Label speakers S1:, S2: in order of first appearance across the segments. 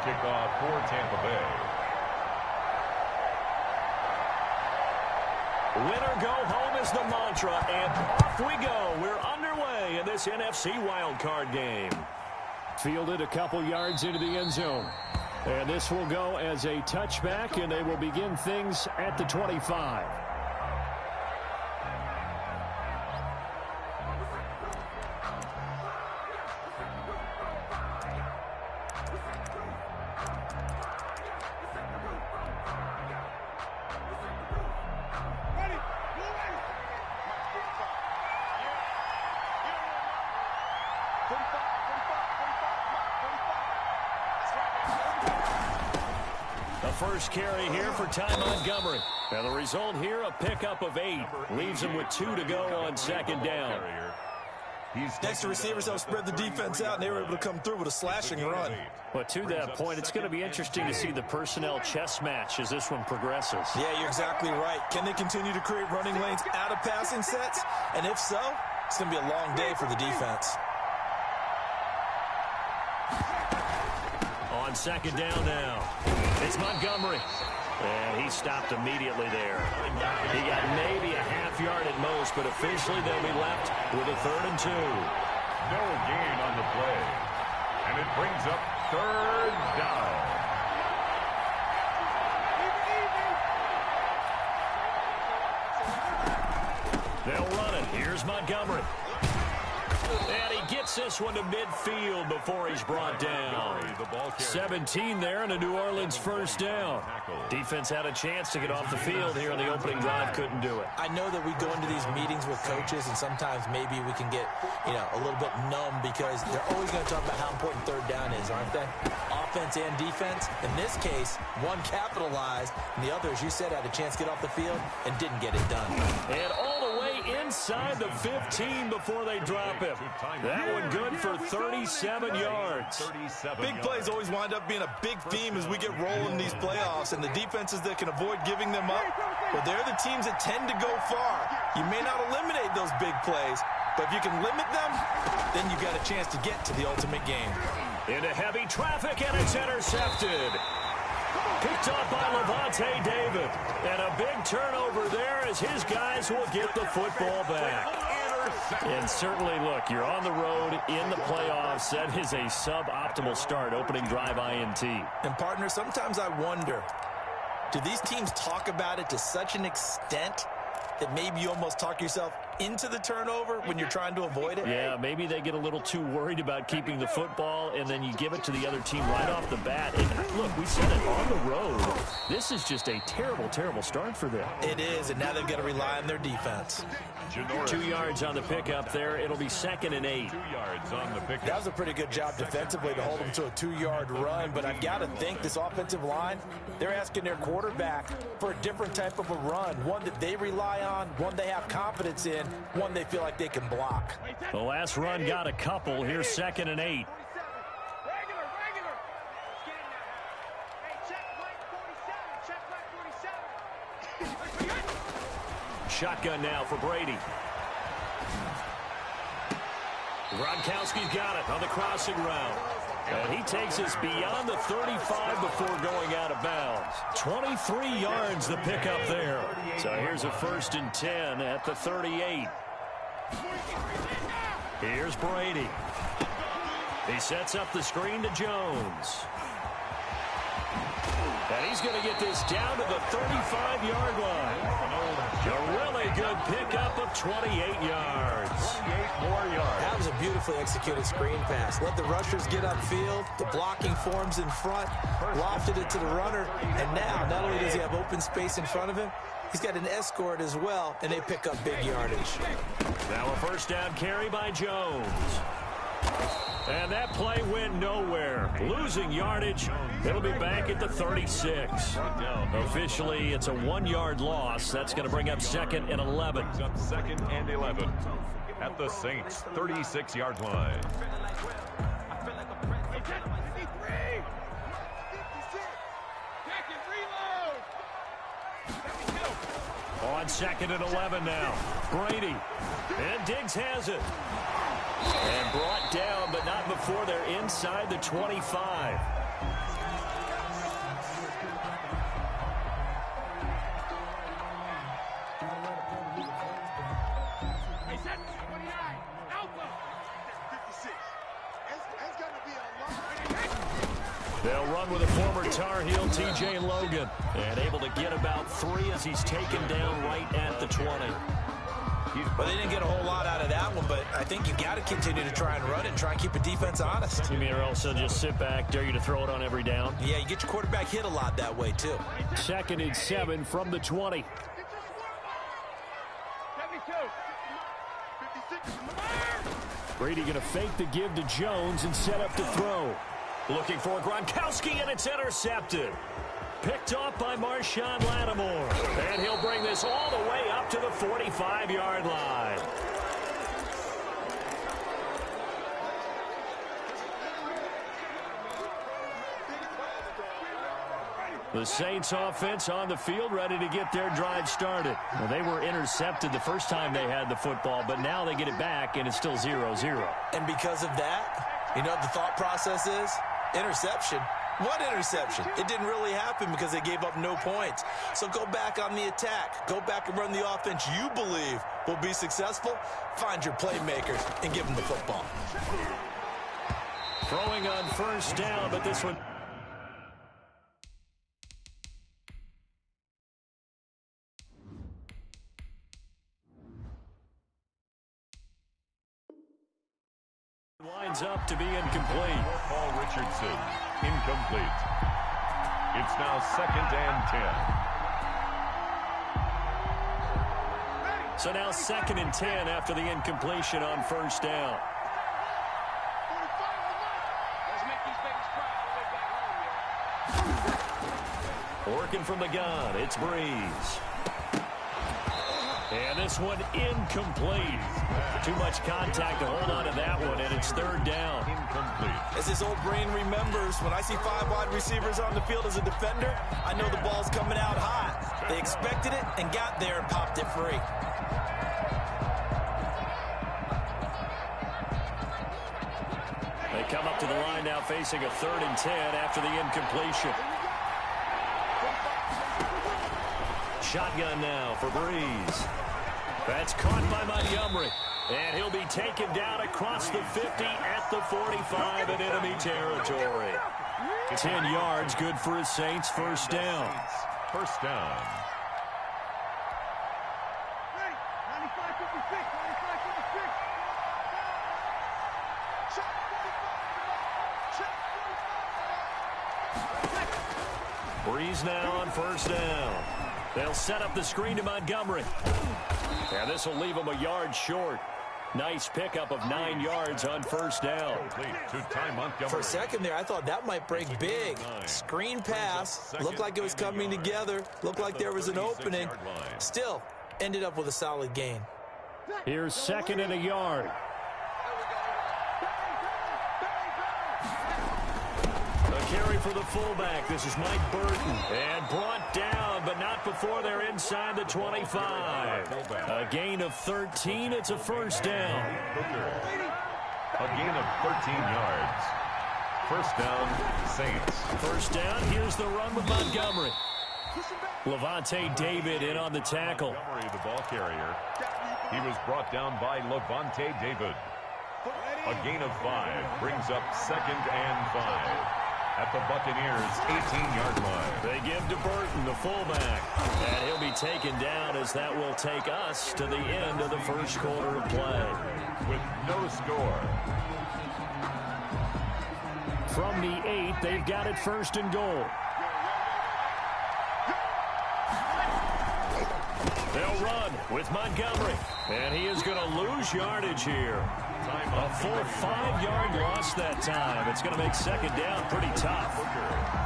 S1: kickoff for Tampa Bay.
S2: Winner go home is the mantra, and off we go. We're underway in this NFC wildcard game.
S3: Fielded a couple yards into the end zone. And this will go as a touchback, and they will begin things at the 25.
S2: First carry here for Ty Montgomery. And the result here, a pickup of 8. Leaves him with 2 to go on second down.
S4: Next to receivers, they'll spread the defense out, and they were able to come through with a slashing run.
S2: But to that point, it's going to be interesting to see the personnel chess match as this one progresses.
S4: Yeah, you're exactly right. Can they continue to create running lanes out of passing sets? And if so, it's going to be a long day for the defense.
S2: On second down now, it's Montgomery. And he stopped immediately there. He got maybe a half yard at most, but officially they'll be left with a 3rd and 2.
S1: No gain on the play. And it brings up 3rd down.
S2: They'll run it. Here's Montgomery. And he gets this one to midfield before he's brought down. 17 there and a New Orleans first down. Defense had a chance to get off the field here on the opening drive, couldn't do it.
S4: I know that we go into these meetings with coaches, and sometimes maybe we can get, a little bit numb because they're always going to talk about how important 3rd down is, aren't they? Offense and defense. In this case, one capitalized, and the other, as you said, had a chance to get off the field and didn't get it done.
S2: And all the way inside the 15 before they drop him. That one good for 37 yards.
S4: Big plays always wind up being a big theme as we get rolling in these playoffs, and the defenses that can avoid giving them up, well, they're the teams that tend to go far. You may not eliminate those big plays, but if you can limit them, then you got a chance to get to the ultimate game.
S2: Into heavy traffic, and it's intercepted. Picked up by Levante David. And a big turnover there as his guys will get the football back. And certainly, look, you're on the road in the playoffs. That is a suboptimal start, opening drive INT.
S4: And, partner, sometimes I wonder, do these teams talk about it to such an extent that maybe you almost talk yourself into the turnover when you're trying to avoid it?
S2: Yeah, maybe they get a little too worried about keeping the football, and then you give it to the other team right off the bat. And look, we said it, on the road, this is just a terrible, terrible start for them.
S4: It is, and now they've got to rely on their defense.
S2: 2 yards on the pickup there. It'll be 2nd and 8.
S1: 2 yards on the pickup.
S4: That was a pretty good job defensively to hold them to a 2-yard run, but I've got to think this offensive line, they're asking their quarterback for a different type of a run, one that they rely on, one they have confidence in, one they feel like they can block.
S2: The last run got a couple. Here's 2nd and 8. Shotgun now for Brady. Gronkowski's got it on the crossing route. And he takes us beyond the 35 before going out of bounds. 23 yards the pickup there. So here's a 1st and 10 at the 38. Here's Brady. He sets up the screen to Jones. And he's going to get this down to the 35-yard line. A really good pickup of 28 yards.
S1: 28 more yards.
S4: That was a beautifully executed screen pass. Let the rushers get upfield. The blocking forms in front. Lofted it to the runner. And now, not only does he have open space in front of him, he's got an escort as well, and they pick up big yardage.
S2: Now a 1st down carry by Jones. And that play went nowhere. Losing yardage. It'll be back at the 36. Officially, it's a 1-yard loss. That's going to bring up 2nd and 11.
S1: 2nd and 11 at the Saints' 36-yard line.
S2: On 2nd and 11 now. Brady. And Diggs has it. And brought down, but not before they're inside the 25.
S3: They'll run with a former Tar Heel, T.J. Logan, and able to get about 3 as he's taken down right at the 20.
S4: Well, they didn't get a whole lot out of that one, but I think you got to continue to try and run it and try and keep a defense honest.
S3: You mean or else they'll just sit back, dare you to throw it on every down?
S4: Yeah, you get your quarterback hit a lot that way, too.
S3: 2nd and 7 from the 20. Brady going to fake the give to Jones and set up to throw. Looking for Gronkowski, and it's intercepted. Picked off by Marshawn Lattimore. And he'll bring this all the way up to the 45-yard line. The Saints offense on the field, ready to get their drive started. Well, they were intercepted the first time they had the football, but now they get it back, and it's still 0-0.
S4: And because of that, you know what the thought process is? Interception. What interception? It didn't really happen because they gave up no points. So go back on the attack. Go back and run the offense you believe will be successful. Find your playmakers and give them the football.
S3: Throwing on 1st down, but this one... winds up to be incomplete.
S1: Paul Richardson, incomplete. It's now 2nd and 10.
S3: So now 2nd and 10 after the incompletion on 1st down. Working from the gun, it's Breeze. And this one incomplete. Too much contact to hold on to that one, and it's 3rd down.
S1: Incomplete.
S4: As his old brain remembers, when I see 5 wide receivers on the field as a defender, I know the ball's coming out hot. They expected it and got there and popped it free.
S3: They come up to the line now facing a 3rd and 10 after the incompletion. Shotgun now for Breeze. That's caught by Montgomery. And he'll be taken down across the 50 at the 45 in enemy territory. 10 yards, good for his Saints. 1st down.
S1: 1st down.
S3: Breeze now on 1st down. They'll set up the screen to Montgomery. And this will leave him a yard short. Nice pickup of 9 yards on 1st down.
S4: For a second there, I thought that might break big. Screen pass. Looked like it was coming together. Looked like there was an opening. Still, ended up with a solid gain.
S3: Here's 2nd and a yard. Carry for the fullback. This is Mike Burton. And brought down, but not before they're inside the 25. A gain of 13. It's a 1st down.
S1: A gain of 13 yards. 1st down, Saints.
S3: 1st down. Here's the run with Montgomery. Levante David in on the tackle.
S1: Montgomery, the ball carrier. He was brought down by Levante David. A gain of 5 brings up 2nd and 5. At the Buccaneers' 18-yard line.
S3: They give to Burton, the fullback. And he'll be taken down as that will take us to the end of the 1st quarter of play.
S1: With no score.
S3: From the 8, they've got it 1st and goal. They'll run with Montgomery. And he is going to lose yardage here. A full 5-yard loss that time. It's going to make 2nd down pretty tough.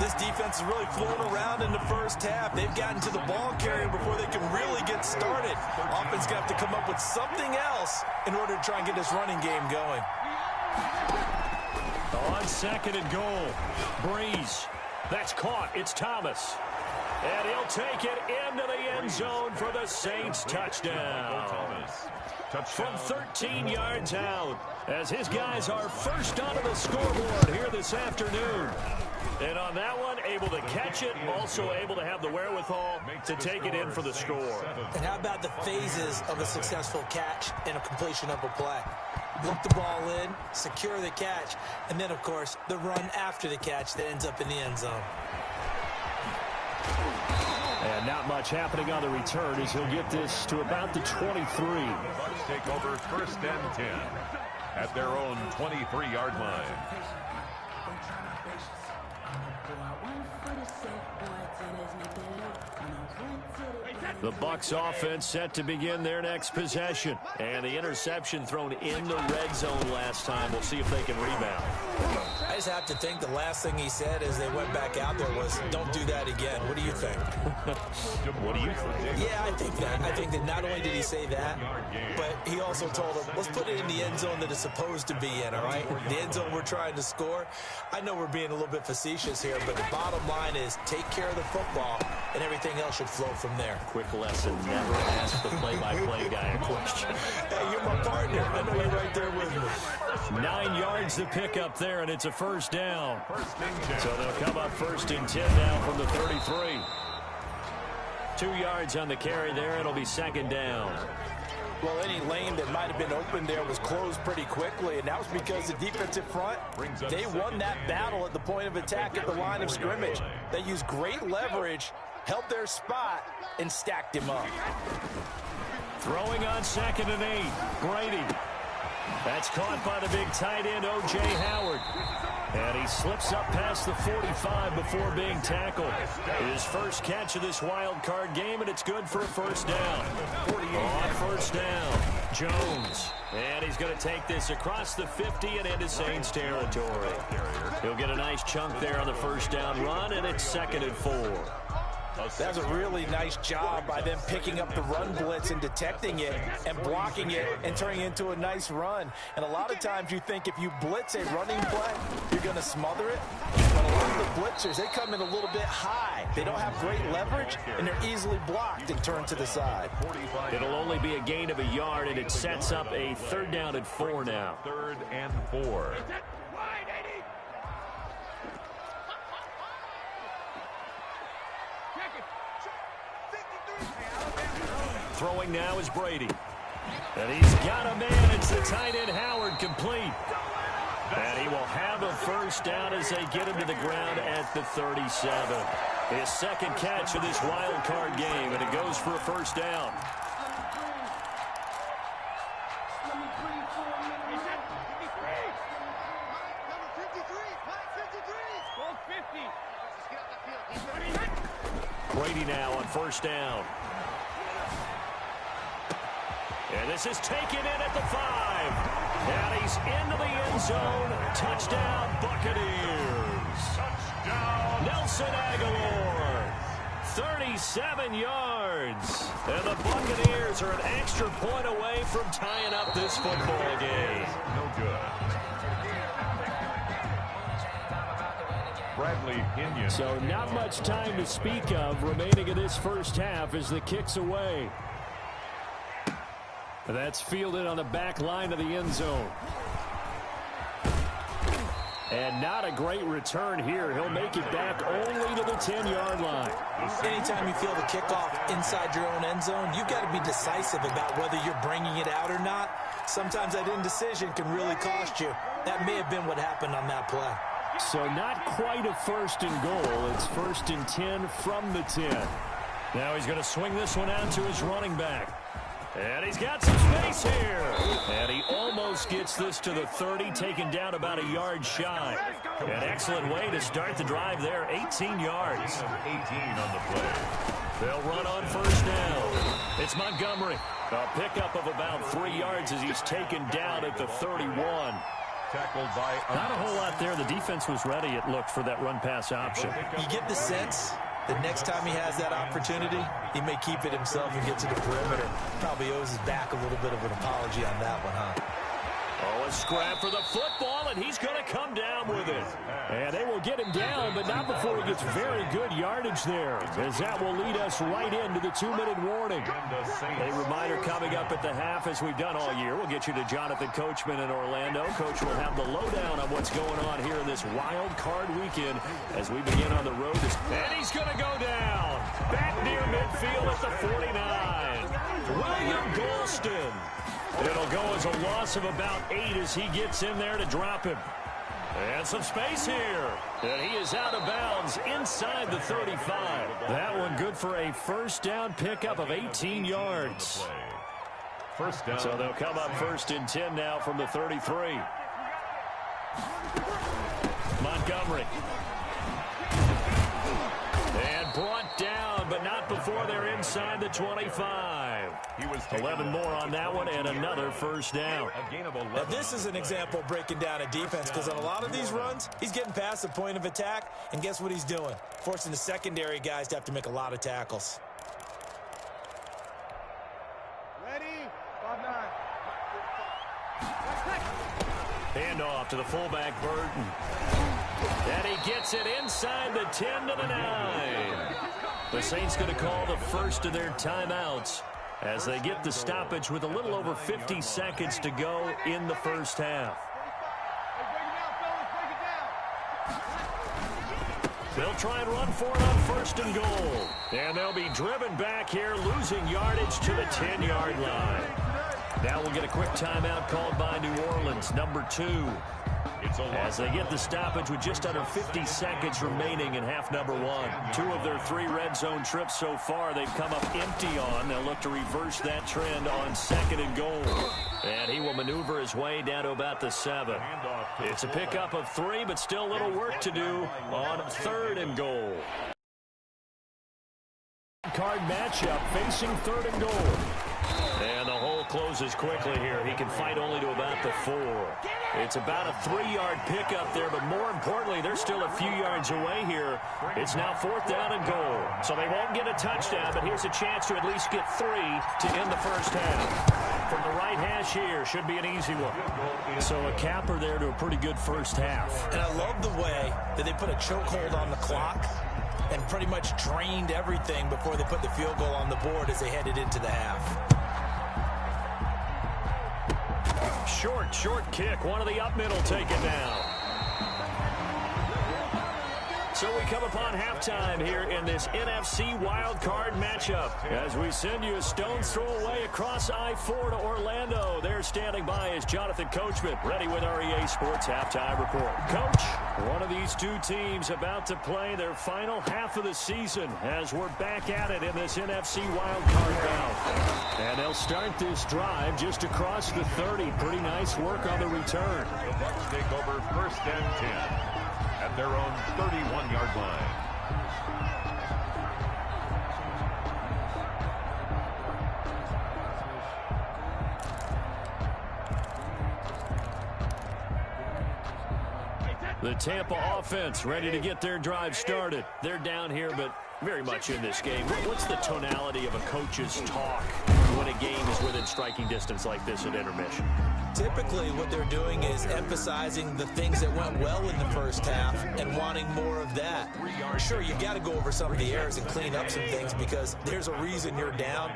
S4: This defense is really flown around in the 1st half. They've gotten to the ball carrier before they can really get started. Offense going to have to come up with something else in order to try and get this running game going.
S3: On 2nd and goal, Breeze. That's caught. It's Thomas. And he'll take it into the end zone for the Saints touchdown. From 13 yards out, as his guys are first onto the scoreboard here this afternoon. And on that one, able to catch it, also able to have the wherewithal to take it in for the score.
S4: And how about the phases of a successful catch and a completion of a play? look the ball in, secure the catch, and then, of course, the run after the catch that ends up in the end zone.
S2: And not much happening on the return as he'll get this to about the 23.
S1: Bucks take over 1st and 10 at their own 23-yard line.
S2: The Bucks offense set to begin their next possession. And the interception thrown in the red zone last time. We'll see if they can rebound.
S4: I just have to think the last thing he said as they went back out there was, don't do that again. What do you think?
S2: What do you think?
S4: Yeah, I think that. I think that not only did he say that, but he also told them, let's put it in the end zone that it's supposed to be in, all right? The end zone we're trying to score. I know we're being a little bit facetious here, but the bottom line is take care of the football, and everything else should flow from there.
S2: Quick lesson, never ask the play-by-play guy a question.
S4: Hey, you're my partner. I know you're right there with me.
S2: 9 yards to pick up there, and it's a first down. So they'll come up 1st and 10 now from the 33. 2 yards on the carry there. It'll be 2nd down.
S4: Well, any lane that might have been open there was closed pretty quickly, and that was because the defensive front, they won that battle at the point of attack at the line of scrimmage. They used great leverage, held their spot, and stacked him up.
S2: Throwing on 2nd and 8. Brady. That's caught by the big tight end, O.J. Howard. And he slips up past the 45 before being tackled. His first catch of this wild card game, and it's good for a first down. On first down, Jones. And he's going to take this across the 50 and into Saints territory. He'll get a nice chunk there on the first down run, and it's 2nd and 4.
S4: That was a really nice job by them picking up the run blitz and detecting it and blocking it and turning it into a nice run. And a lot of times you think if you blitz a running play, you're going to smother it. But a lot of the blitzers, they come in a little bit high. They don't have great leverage, and they're easily blocked and turned to the side.
S2: It'll only be a gain of a yard, and it sets up a 3rd down and 4 now.
S1: 3rd and 4.
S2: Throwing now is Brady. And he's got a man. It's the tight end Howard, complete. And he will have a first down as they get him to the ground at the 37. His 2nd catch of this wild card game, and it goes for a first down. Brady now on first down. And this is taken in at the 5. And he's into the end zone. Touchdown, Buccaneers. Touchdown, Nelson Agholor. 37 yards. And the Buccaneers are an extra point away from tying up this football game.
S1: No good. Bradley Pinion.
S2: So not much time to speak of remaining in this first half as the kick's away. That's fielded on the back line of the end zone. And not a great return here. He'll make it back only to the 10-yard line.
S4: Anytime you feel the kickoff inside your own end zone, you've got to be decisive about whether you're bringing it out or not. Sometimes that indecision can really cost you. That may have been what happened on that play.
S2: So not quite a 1st and goal. It's 1st and 10 from the 10. Now he's going to swing this one out to his running back. And he's got some space here. And he almost gets this to the 30, taken down about a yard shy. An excellent way to start the drive there, 18 yards.
S1: 18 on the play.
S2: They'll run on first down. It's Montgomery. A pickup of about 3 yards as he's taken down at the 31.
S1: Tackled by...
S2: Not a whole lot there. The defense was ready, it looked, for that run-pass option.
S4: You get the sense that next time he has that opportunity, he may keep it himself and get to the perimeter. Probably owes his back a little bit of an apology on that one, huh?
S2: Oh, a scrap for the football, and he's going to come down with it. And they will get him down, but not before he gets very good yardage there, as that will lead us right into the 2-minute warning. A reminder coming up at the half, as we've done all year. We'll get you to Jonathan Coachman in Orlando. Coach will have the lowdown on what's going on here in this wild card weekend as we begin on the road. And he's going to go down. Back near midfield at the 49. William Golston. It'll go as a loss of about 8 as he gets in there to drop him. And some space here. And he is out of bounds inside the 35. That one good for a first down pickup of 18 yards.
S1: First down.
S2: So they'll come up 1st and 10 now from the 33. Montgomery. And brought down, but not before they're inside the 25.
S1: He was
S2: 11 more on that one and another first down.
S1: A gain of 11.
S4: Now, this is an example of breaking down a defense because on a lot of these runs, he's getting past the point of attack, and guess what he's doing? Forcing the secondary guys to have to make a lot of tackles.
S5: Ready? 5-9.
S2: Hand off to the fullback, Burton. And he gets it inside the 10 to the 9. The Saints going to call the first of their timeouts as they get the stoppage with a little over 50 seconds to go in the first half. They'll try and run for it on 1st and goal. And they'll be driven back here, losing yardage to the 10-yard line. Now we'll get a quick timeout called by New Orleans, number 2. As they get the stoppage with just under 50 seconds remaining in half number 1. 2 of their 3 red zone trips so far they've come up empty on. They'll look to reverse that trend on 2nd and goal. And he will maneuver his way down to about the 7. It's a pickup of 3, but still a little work to do on 3rd and goal. Card matchup facing 3rd and goal. And the hole closes quickly here. He can fight only to about the 4. It's about a 3-yard pickup there, but more importantly, they're still a few yards away here. It's now 4th down and goal. So they won't get a touchdown, but here's a chance to at least get 3 to end the first half. From the right hash here, should be an easy one. So a capper there to a pretty good first half.
S4: And I love the way that they put a chokehold on the clock and pretty much drained everything before they put the field goal on the board as they headed into the half.
S2: Short kick. One of the up middle taken down. So we come upon halftime here in this NFC wildcard matchup as we send you a stone's throw away across I-4 to Orlando. There standing by is Jonathan Coachman, ready with our EA Sports Halftime Report. Coach, one of these 2 teams about to play their final half of the season as we're back at it in this NFC wildcard bout. And they'll start this drive just across the 30. Pretty nice work on the return.
S1: The Bucs take over 1st and 10. At their own 31-yard line.
S2: The Tampa offense ready to get their drive started. They're down here, but very much in this game. What's the tonality of a coach's talk when a game is within striking distance like this at intermission?
S4: Typically, what they're doing is emphasizing the things that went well in the first half and wanting more of that. Sure, you got to go over some of the errors and clean up some things because there's a reason you're down.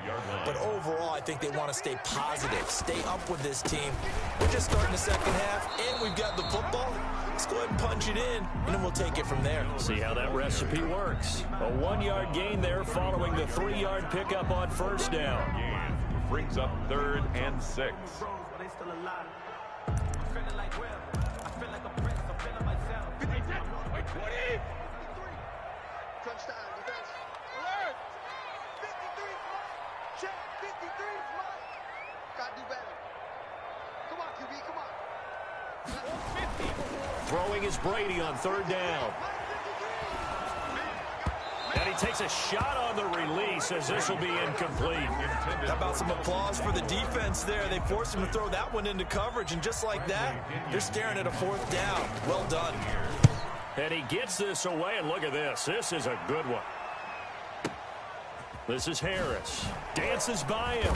S4: But overall, I think they want to stay positive, stay up with this team. We're just starting the second half, and we've got the football. Let's go ahead and punch it in, and then we'll take it from there.
S2: See how that recipe works. A 1-yard gain there following the 3-yard pickup on 1st down.
S1: Brings up 3rd and 6.
S2: Throwing is Brady on 3rd down. And he takes a shot on the release as this will be incomplete.
S4: How about some applause for the defense there? They forced him to throw that one into coverage, and just like that, they're staring at a 4th down. Well done.
S2: And he gets this away, and look at this. This is a good one. This is Harris. Dances by him.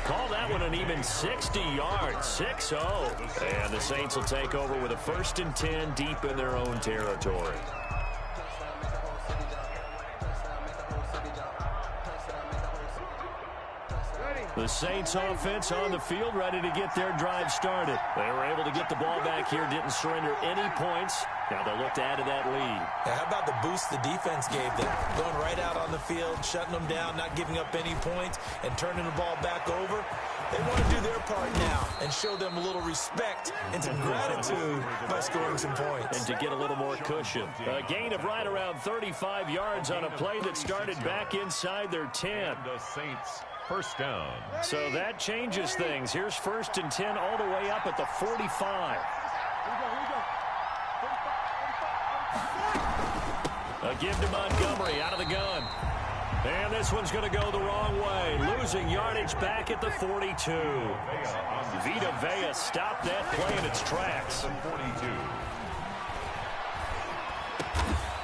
S2: Call that one an even 60 yards, 6-0. And the Saints will take over with a 1st and 10 deep in their own territory. The Saints offense on the field, ready to get their drive started. They were able to get the ball back here, didn't surrender any points, Now they'll look to add to that lead.
S4: Now, how about the boost the defense gave them? Going right out on the field, shutting them down, not giving up any points, and turning the ball back over. They want to do their part now and show them a little respect and some gratitude by scoring some points.
S2: And to get a little more cushion. A gain of right around 35 yards on a play that started back inside their 10.
S1: The Saints first down.
S2: So that changes things. Here's 1st and 10 all the way up at the 45. A give to Montgomery out of the gun. And this one's going to go the wrong way. Losing yardage back at the 42. Vita Vea stopped that play in its tracks.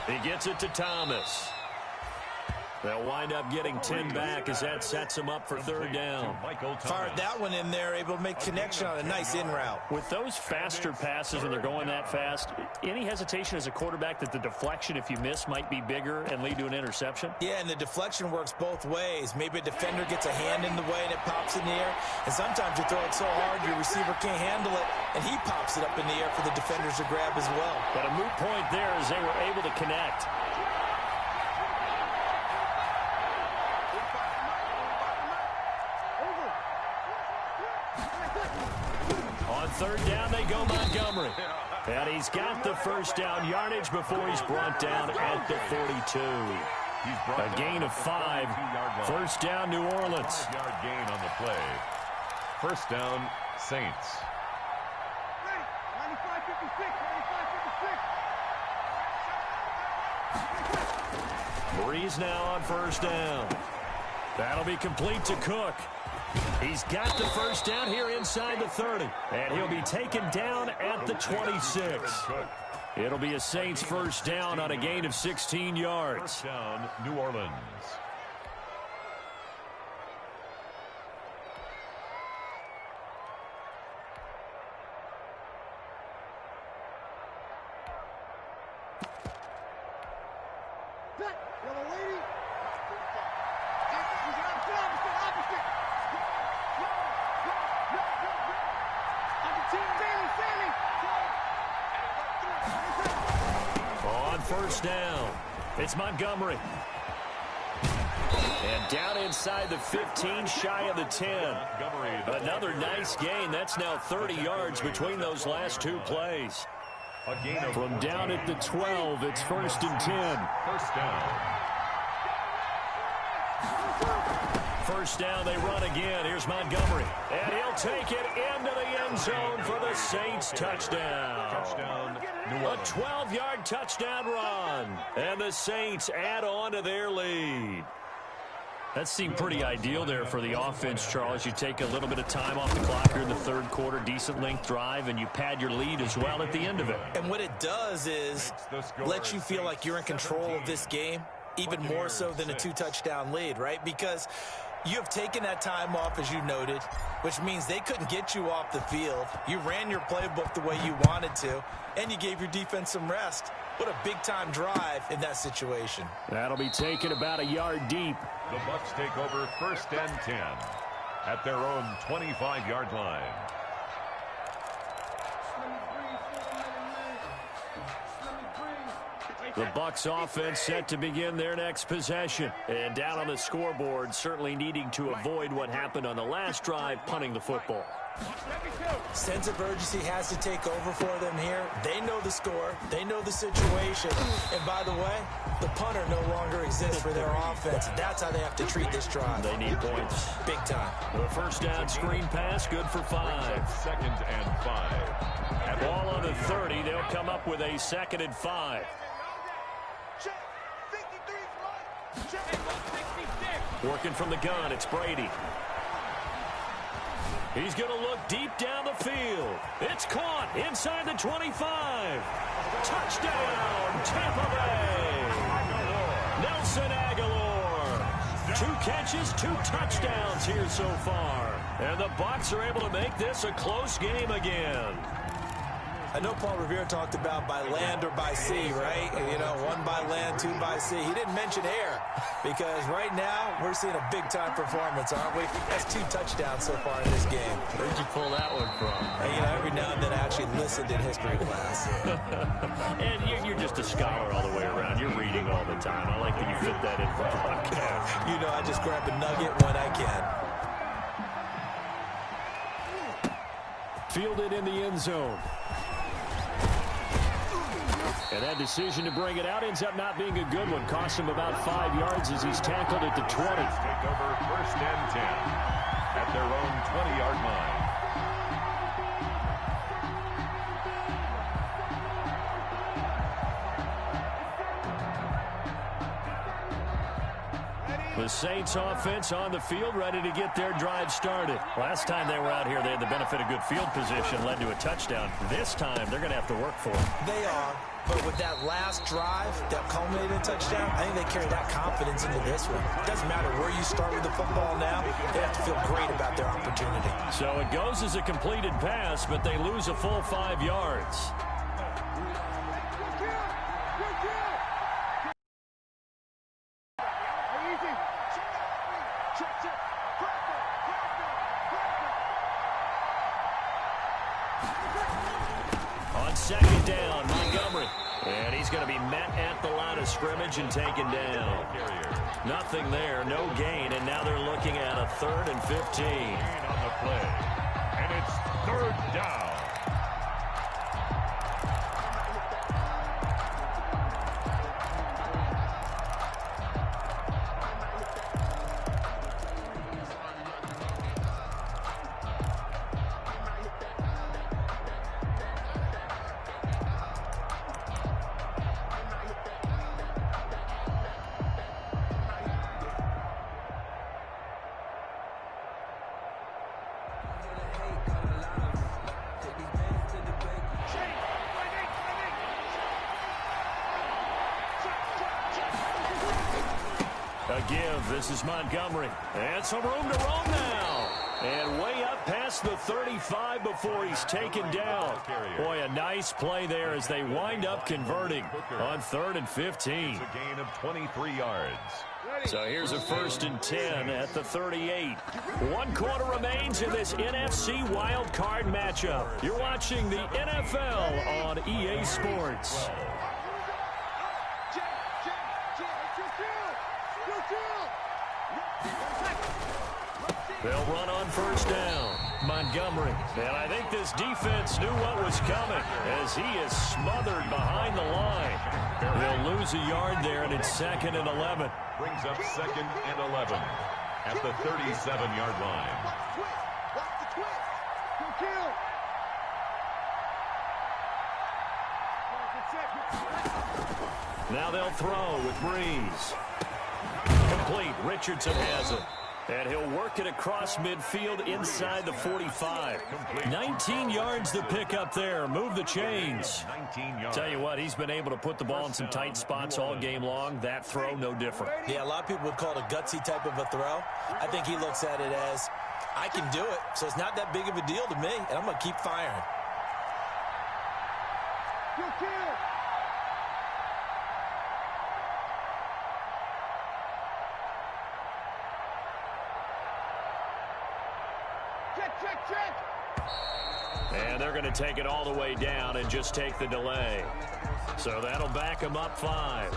S1: 42.
S2: He gets it to Thomas. They'll wind up getting 10 back as that sets him up for 3rd down.
S4: Fired that one in there, able to make connection on a nice in route.
S2: With those faster passes when they're going that fast, any hesitation as a quarterback that the deflection, if you miss, might be bigger and lead to an interception?
S4: Yeah, and the deflection works both ways. Maybe a defender gets a hand in the way and it pops in the air. And sometimes you throw it so hard your receiver can't handle it, and he pops it up in the air for the defenders to grab as well.
S2: But a moot point there as they were able to connect. On 3rd down, they go Montgomery. And he's got the first down yardage before he's brought down at the 42. A gain of 5. 1st down, New Orleans.
S1: 5-yard gain on the play. 1st down, Saints.
S5: 95-56.
S2: Breeze now on 1st down. That'll be complete to Cook. He's got the first down here inside the 30. And he'll be taken down at the 26. It'll be a Saints first down on a gain of 16 yards.
S1: First down, New Orleans.
S2: First down. It's Montgomery. And down inside the 15, shy of the 10. Another nice gain. That's now 30 yards between those last 2 plays. From down at the 12, it's 1st and 10.
S1: First down.
S2: First down, they run again. Here's Montgomery. And he'll take it into the end zone for the Saints touchdown.
S1: Touchdown, New
S2: A
S1: Orleans.
S2: 12-yard touchdown run. And the Saints add on to their lead. That seemed pretty ideal there for the offense, Charles. You take a little bit of time off the clock here in the 3rd quarter, decent length drive, and you pad your lead as well at the end of it.
S4: And what it does is let you feel like you're in control of this game, even more so than a 2-touchdown lead, right? Because you have taken that time off, as you noted, which means they couldn't get you off the field. You ran your playbook the way you wanted to, and you gave your defense some rest. What a big-time drive in that situation.
S2: That'll be taken about a yard deep.
S1: The Bucs take over 1st and 10 at their own 25-yard line.
S2: The Bucs offense set to begin their next possession. And down on the scoreboard, certainly needing to avoid what happened on the last drive, punting the football.
S4: Sense of urgency has to take over for them here. They know the score. They know the situation. And by the way, the punter no longer exists for their offense. That's how they have to treat this drive.
S2: They need points.
S4: Big time.
S2: The first down screen pass, good for 5.
S1: 2nd and 5. At
S2: Ball on the 30. They'll come up with a 2nd and 5. Working from the gun, it's Brady. He's going to look deep down the field. It's caught inside the 25. Touchdown, Tampa Bay. Nelson Aguilar. 2 catches, 2 touchdowns here so far. And the Bucs are able to make this a close game again.
S4: I know Paul Revere talked about by land or by sea, right? You know, 1 by land, 2 by sea. He didn't mention air because right now we're seeing a big-time performance, aren't we? That's 2 touchdowns so far in this game.
S2: Where'd you pull that one from?
S4: You know, every now and then I actually listened in history class.
S2: And you're just a scholar all the way around. You're reading all the time. I like that you fit that in for the podcast.
S4: You know, I just grab a nugget when I can.
S2: Fielded in the end zone. And that decision to bring it out ends up not being a good one. Cost him about 5 yards as he's tackled at the 20.
S1: Take over 1st and 10 at their own 20-yard line.
S2: The Saints offense on the field, ready to get their drive started. Last time they were out here, they had the benefit of good field position, led to a touchdown. This time, they're going to have to work for it.
S4: They are, but with that last drive that culminated in a touchdown, I think they carry that confidence into this one. It doesn't matter where you start with the football now. They have to feel great about their opportunity.
S2: So it goes as a completed pass, but they lose a full 5 yards. On 2nd down, Montgomery. And he's going to be met at the line of scrimmage and taken down. Nothing there, no gain, and now they're looking at a 3rd and 15.
S1: On the play. And it's 3rd down.
S2: A give. This is Montgomery. And some room to roam now. And way up past the 35 before he's taken down. Boy, a nice play there as they wind up converting on 3rd and 15.
S1: It's a gain of 23 yards.
S2: So here's a 1st and 10 at the 38. 1 quarter remains in this NFC wild card matchup. You're watching the NFL on EA Sports. They'll run on 1st down. Montgomery. And I think this defense knew what was coming as he is smothered behind the line. They'll lose a yard there, and it's 2nd and 11.
S1: Brings up 2nd and 11 at the 37-yard line.
S2: Now they'll throw with Breeze. Complete. Richardson has it. And he'll work it across midfield inside the 45. 19 yards to pick up there. Move the chains.
S1: 19 yards.
S2: Tell you what, he's been able to put the ball in some tight spots all game long. That throw, no different.
S4: Yeah, a lot of people would call it a gutsy type of a throw. I think he looks at it as, I can do it, so it's not that big of a deal to me, and I'm going to keep firing.
S2: And they're going to take it all the way down and just take the delay. So that'll back them up 5.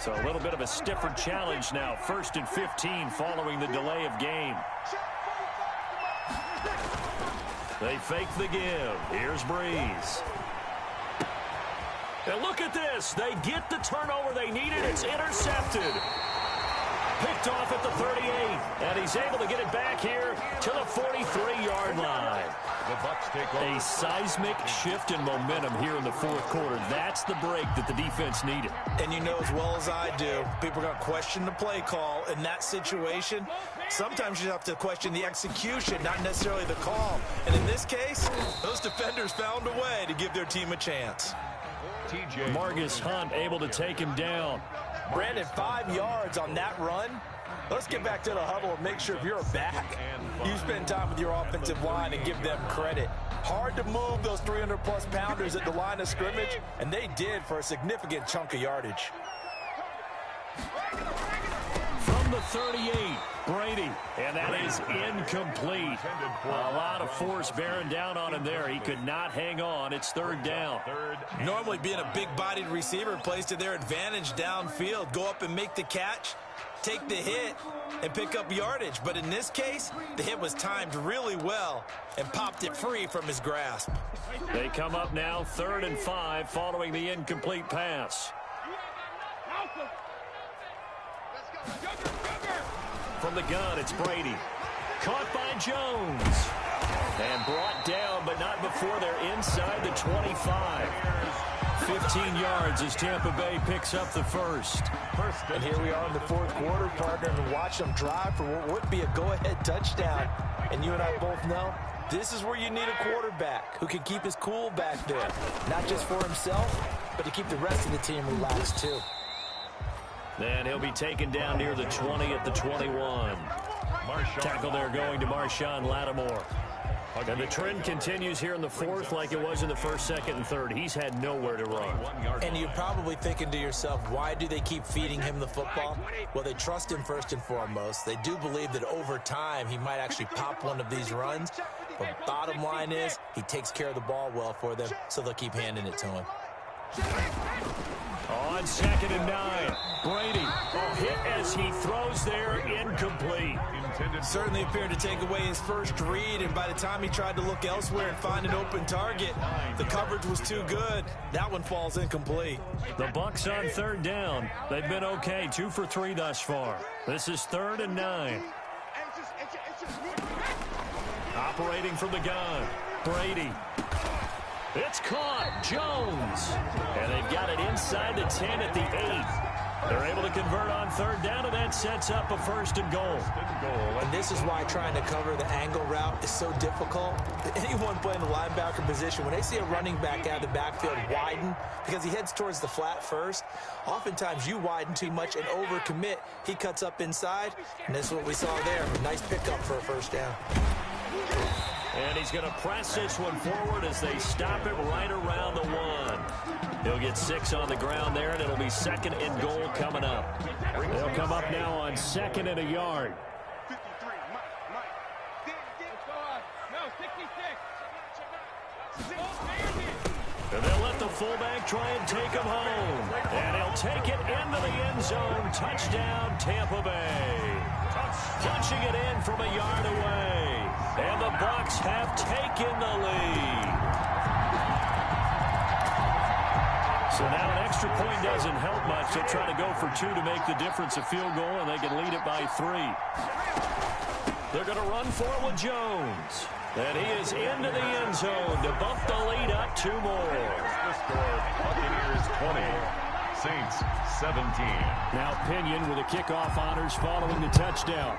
S2: So a little bit of a stiffer challenge now. 1st and 15 following the delay of game. They fake the give. Here's Breeze. And look at this. They get the turnover they needed. It's intercepted. Picked off at the 38, and he's able to get it back here to the 43-yard line.
S1: The Bucs take over.
S2: A seismic shift in momentum here in the fourth quarter. That's the break that the defense needed.
S4: And you know as well as I do, people are going to question the play call in that situation. Sometimes you have to question the execution, not necessarily the call. And in this case, those defenders found a way to give their team a chance.
S2: Margus Hunt able to take him down.
S4: Brandon, 5 yards on that run. Let's get back to the huddle and make sure if you're a back, you spend time with your offensive line and give them credit. Hard to move those 300-plus pounders at the line of scrimmage, and they did for a significant chunk of yardage.
S2: From the 38, Brady, and that is incomplete. A lot of force bearing down on him there. He could not hang on. It's third down.
S4: Normally being a big-bodied receiver plays to their advantage downfield. Go up and make the catch, take the hit, and pick up yardage. But in this case, the hit was timed really well and popped it free from his grasp.
S2: They come up now 3rd and 5 following the incomplete pass. From the gun, it's Brady. Caught by Jones. And brought down, but not before they're inside the 25. 15 yards as Tampa Bay picks up the first.
S4: And here we are in the fourth quarter, partner, and watch them drive for what would be a go-ahead touchdown. And you and I both know this is where you need a quarterback who can keep his cool back there. Not just for himself, but to keep the rest of the team relaxed too.
S2: And he'll be taken down near the 20 at the 21. Tackle there going to Marshawn Lattimore. And the trend continues here in the fourth like it was in the first, second, and third. He's had nowhere to run.
S4: And you're probably thinking to yourself, why do they keep feeding him the football? Well, they trust him first and foremost. They do believe that over time he might actually pop one of these runs. But bottom line is he takes care of the ball well for them, so they'll keep handing it to him.
S2: On 2nd and 9, Brady hit as he throws there, incomplete.
S4: Certainly appeared to take away his first read, and by the time he tried to look elsewhere and find an open target, the coverage was too good. That one falls incomplete.
S2: The Bucs on 3rd down. They've been okay, 2 for 3 thus far. This is 3rd and 9. Operating from the gun, Brady. It's caught, Jones. And they've got it inside the 10 at the 8. They're able to convert on 3rd down, and that sets up a 1st and goal.
S4: And this is why trying to cover the angle route is so difficult. Anyone playing the linebacker position, when they see a running back out of the backfield widen, because he heads towards the flat first, oftentimes you widen too much and overcommit. He cuts up inside, and this is what we saw there. A nice pickup for a 1st down.
S2: And he's going to press this one forward as they stop it right around the 1. He'll get 6 on the ground there, and it'll be 2nd and goal coming up. They'll come up now on 2nd and a yard. And they'll let the fullback try and take him home. And he'll take it into the end zone. Touchdown, Tampa Bay. Punching it in from a yard away. And the Bucs have taken the lead. So now an extra point doesn't help much. They'll try to go for 2 to make the difference a field goal, and they can lead it by 3. They're going to run for it with Jones. And he is into the end zone to bump the lead up 2 more.
S1: The score, Buccaneers 20, Saints 17.
S2: Now Pinion with the kickoff honors following the touchdown.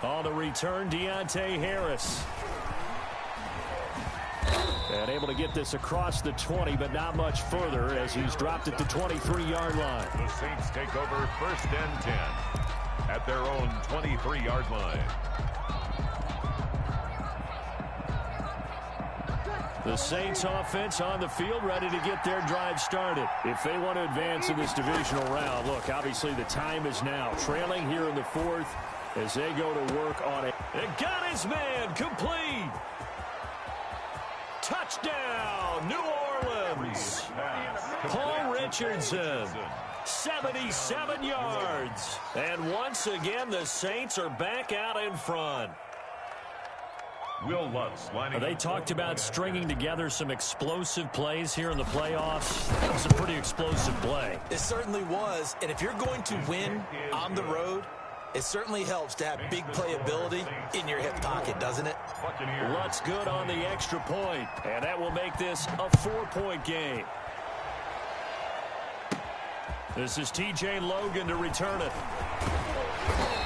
S2: On the return, Deontay Harris. And able to get this across the 20, but not much further as he's dropped at the 23-yard line.
S1: The Saints take over 1st and 10 at their own 23-yard line.
S2: The Saints offense on the field ready to get their drive started. If they want to advance in this divisional round, look, obviously the time is now. Trailing here in the 4th as they go to work on it. And got his man complete. Touchdown, New Orleans. Paul Richardson, 77 yards. And once again, the Saints are back out in front.
S1: Will Lutz lining
S2: They talked about stringing together some explosive plays here in the playoffs. That was a pretty explosive play.
S4: It certainly was. And if you're going to win on the road, it certainly helps to have big playability in your hip pocket, doesn't it?
S2: Lutz good on the extra point, and that will make this a 4-point game. This is T.J. Logan to return it.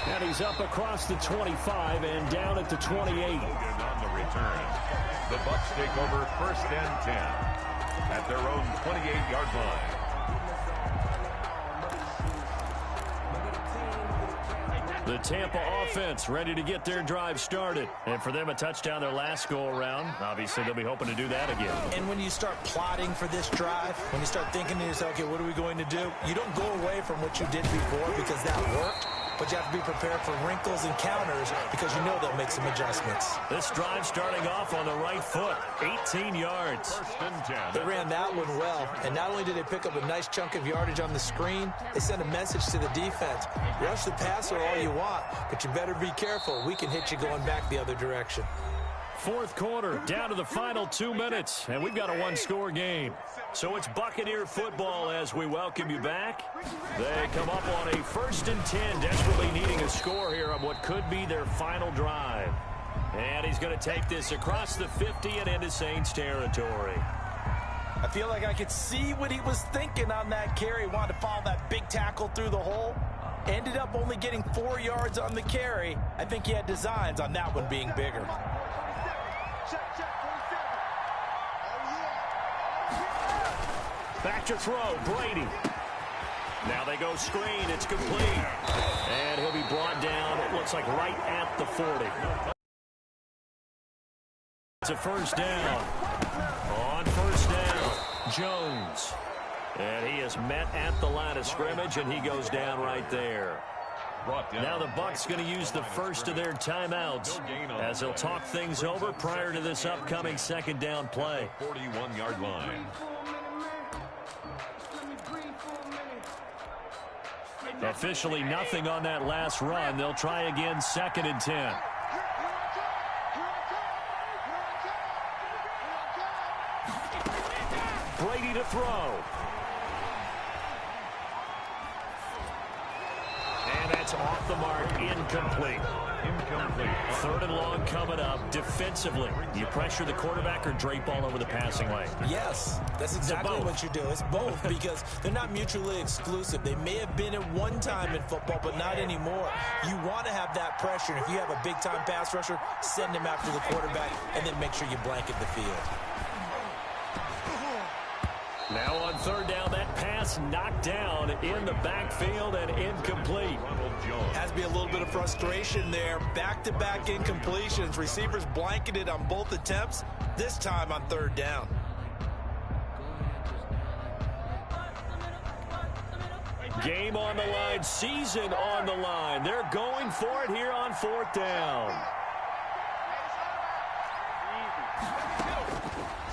S2: And he's up across the 25 and down at the 28.
S1: Logan on the return. The Bucs take over 1st and 10 at their own 28-yard line.
S2: The Tampa offense ready to get their drive started. And for them, a touchdown their last go-around. Obviously, they'll be hoping to do that again.
S4: And when you start plotting for this drive, when you start thinking to yourself, okay, what are we going to do? You don't go away from what you did before because that worked. But you have to be prepared for wrinkles and counters because you know they'll make some adjustments.
S2: This drive starting off on the right foot. 18 yards.
S1: 1st and 10.
S4: They ran that one well. And not only did they pick up a nice chunk of yardage on the screen, they sent a message to the defense. Rush the passer all you want, but you better be careful. We can hit you going back the other direction.
S2: 4th quarter, down to the final 2 minutes, and we've got a one-score game. So it's Buccaneer football as we welcome you back. They come up on a 1st and 10, desperately needing a score here on what could be their final drive. And he's going to take this across the 50 and into Saints territory.
S4: I feel like I could see what he was thinking on that carry. Wanted to follow that big tackle through the hole. Ended up only getting 4 yards on the carry. I think he had designs on that one being bigger.
S2: Back to throw, Brady. Now they go screen, it's complete. And he'll be brought down, it looks like right at the 40. It's a 1st down. On 1st down, Jones. And he is met at the line of scrimmage, and he goes down right there. Now the Bucs going to use the first of their timeouts as they'll talk things over prior to this upcoming 2nd down play.
S1: 41-yard line.
S2: Officially nothing on that last run. They'll try again 2nd and 10. Brady to throw. And that's off the mark, incomplete. 3rd and long coming up. Defensively, you pressure the quarterback or drape all over the passing lane?
S4: Yes, that's exactly what you do. It's both because they're not mutually exclusive. They may have been at one time in football, but not anymore. You want to have that pressure. And if you have a big-time pass rusher, send him after the quarterback and then make sure you blanket the field.
S2: Now on 3rd down, that pass knocked down in the backfield and incomplete.
S4: Has to be a little bit of frustration there. Back-to-back incompletions. Receivers blanketed on both attempts, this time on 3rd down.
S2: Game on the line, season on the line. They're going for it here on 4th down.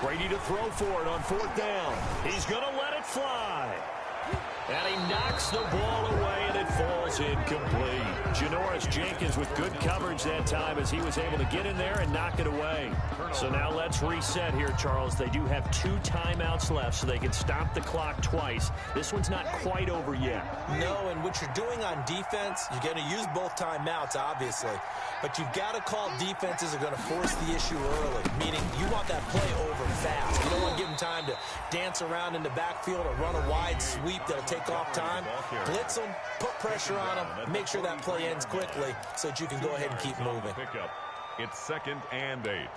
S2: Brady to throw for it on 4th down. He's going to let it fly. And he knocks the ball away, and it falls incomplete. Janoris Jenkins with good coverage that time as he was able to get in there and knock it away. So now let's reset here, Charles. They do have 2 timeouts left, so they can stop the clock twice. This one's not quite over yet.
S4: No, and what you're doing on defense, you're going to use both timeouts, obviously. But you've got to call defenses are going to force the issue early, meaning you want that play over fast. You don't want to give them time to dance around in the backfield or run a wide sweep that'll take off time. Blitz them, put pressure on them, make sure that play ends quickly so that you can go ahead and keep moving.
S1: It's 2nd and 8.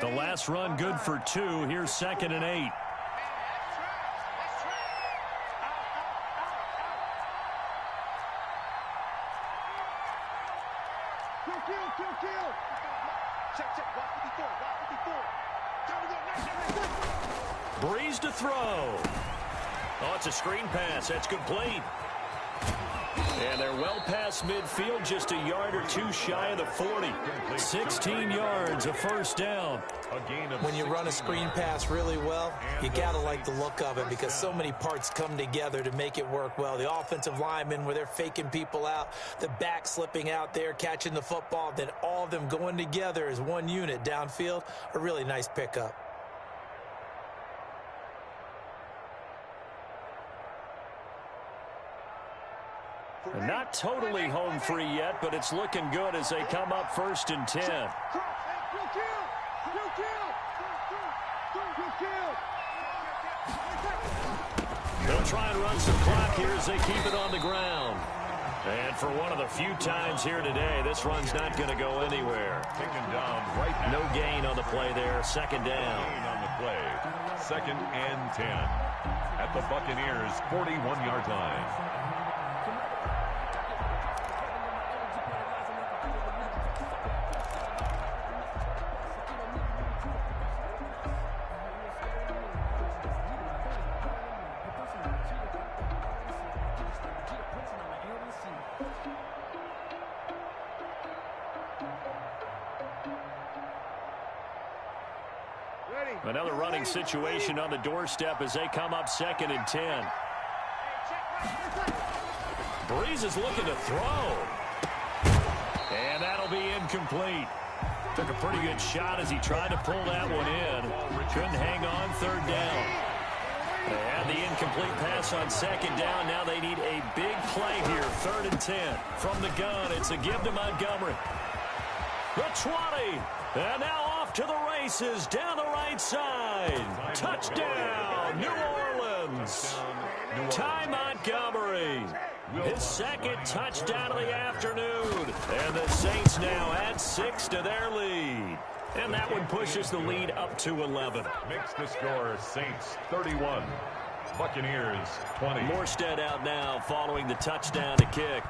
S2: The last run good for 2. Here's 2nd and 8. Breeze to throw. Oh, it's a screen pass. That's complete. And they're well past midfield, just a yard or two shy of the 40. 16 yards, a first down.
S4: When you run a screen pass really well, you got to like the look of it because so many parts come together to make it work well. The offensive linemen, where they're faking people out, the back slipping out there, catching the football, then all of them going together as one unit downfield, a really nice pickup.
S2: And not totally home free yet, but it's looking good as they come up 1st and 10. They'll try and run some clock here as they keep it on the ground. And for one of the few times here today, this run's not going to go anywhere.
S1: Taken down right.
S2: No gain on the play there. 2nd down.
S1: Gain on the play. 2nd and 10. At the Buccaneers' 41-yard line.
S2: Another running situation on the doorstep as they come up 2nd and 10. Breeze is looking to throw. And that'll be incomplete. Took a pretty good shot as he tried to pull that one in. Couldn't hang on. 3rd down. They had the incomplete pass on 2nd down. Now they need a big play here. 3rd and 10. From the gun, it's a give to Montgomery. The 20. And now off to the races down the right side. Touchdown, New Orleans. Ty Montgomery. His 2nd touchdown of the afternoon. And the Saints now add 6 to their lead. And that one pushes the lead up to 11.
S1: Makes the score Saints 31. Buccaneers 20.
S2: Morstead out now following the touchdown to kick.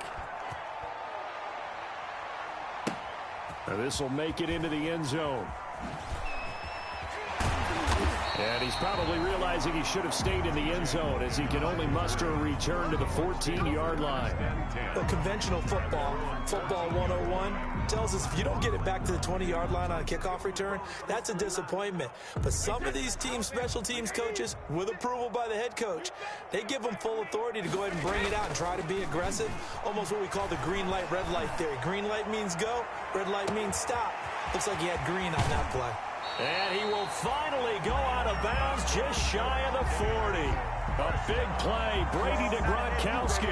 S2: Now this will make it into the end zone. And he's probably realizing he should have stayed in the end zone as he can only muster a return to the 14-yard line.
S4: Well, conventional football 101, tells us if you don't get it back to the 20-yard line on a kickoff return, that's a disappointment. But some of these special teams coaches, with approval by the head coach, they give them full authority to go ahead and bring it out and try to be aggressive. Almost what we call the green light, red light theory. Green light means go, red light means stop. Looks like he had green on that play.
S2: And he will finally go out of bounds just shy of the 40. A big play. Brady to Gronkowski.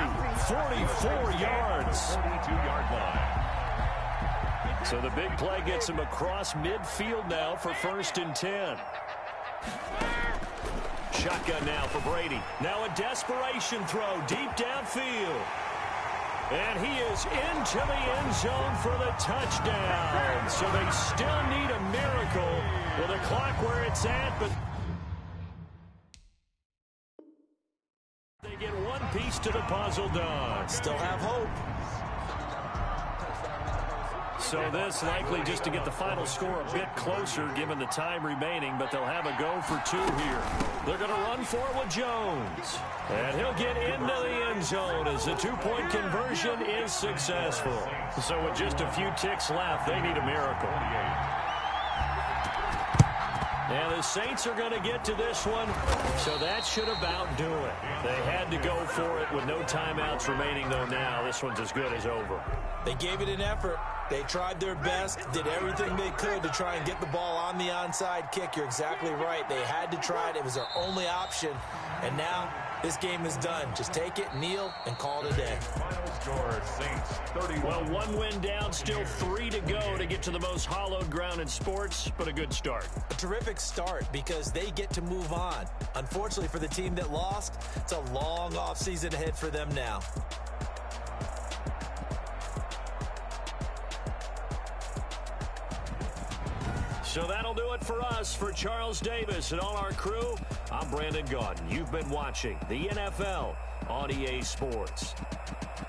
S2: 44 yards.
S1: 42-yard line.
S2: So the big play gets him across midfield now for 1st and 10. Shotgun now for Brady. Now a desperation throw deep downfield. And he is into the end zone for the touchdown. So they still need a miracle with a clock where it's at, but they get one piece to the puzzle done.
S4: Still have hope.
S2: So this likely just to get the final score a bit closer given the time remaining, but they'll have a go for 2 here. They're going to run for it with Jones. And he'll get into the end zone as the 2-point conversion is successful. So with just a few ticks left, they need a miracle. And the Saints are going to get to this one, so that should about do it. They had to go for it with no timeouts remaining, though now this one's as good as over.
S4: They gave it an effort. They tried their best, did everything they could to try and get the ball on the onside kick. You're exactly right. They had to try it. It was their only option. And now this game is done. Just take it, kneel, and call it a day.
S1: Final score, Saints 31.
S2: Well, 1 win down, still 3 to go to get to the most hallowed ground in sports, but a good start.
S4: A terrific start because they get to move on. Unfortunately for the team that lost, it's a long offseason ahead for them now.
S2: So that'll do it for us. For Charles Davis and all our crew, I'm Brandon Gaudin. You've been watching the NFL on EA Sports.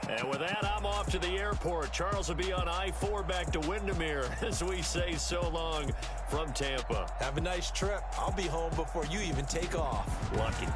S2: And with that, I'm off to the airport. Charles will be on I-4 back to Windermere as we say so long from Tampa.
S4: Have a nice trip. I'll be home before you even take off.
S2: Lucky.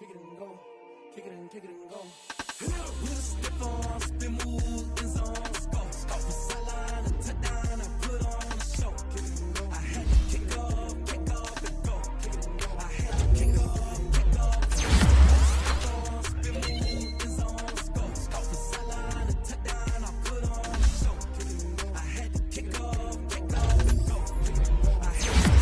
S6: kick it and go, kick it and go. With a stiff on, spin move, in zone, let's go. Go for sideline and touchdown, I put on a show. Kick it and go. I had to kick off and go. Kick it and go. I had to kick off, spin move, in zone, let's go. Go for sideline and touchdown, I put on a show. Kick it and go. I had to kick off and go. I had to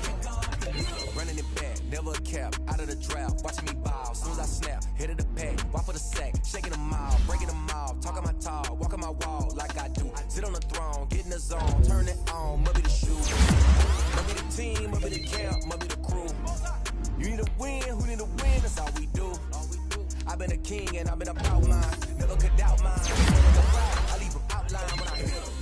S6: kick off. Running it back, never a cap, out of the draft, watching me ball. Soon as I snap, hit of the pack, walk for the sack, shaking them all, breaking them off, talking my talk, walking my wall like I do. Sit on the throne, get in the zone, turn it on, must be the shoe. Must be the team, must be the camp, must be the crew. You need a win, who need a win, that's all we do. I've been a king and I've been about mine, never could doubt mine. I leave them outline when I hit them.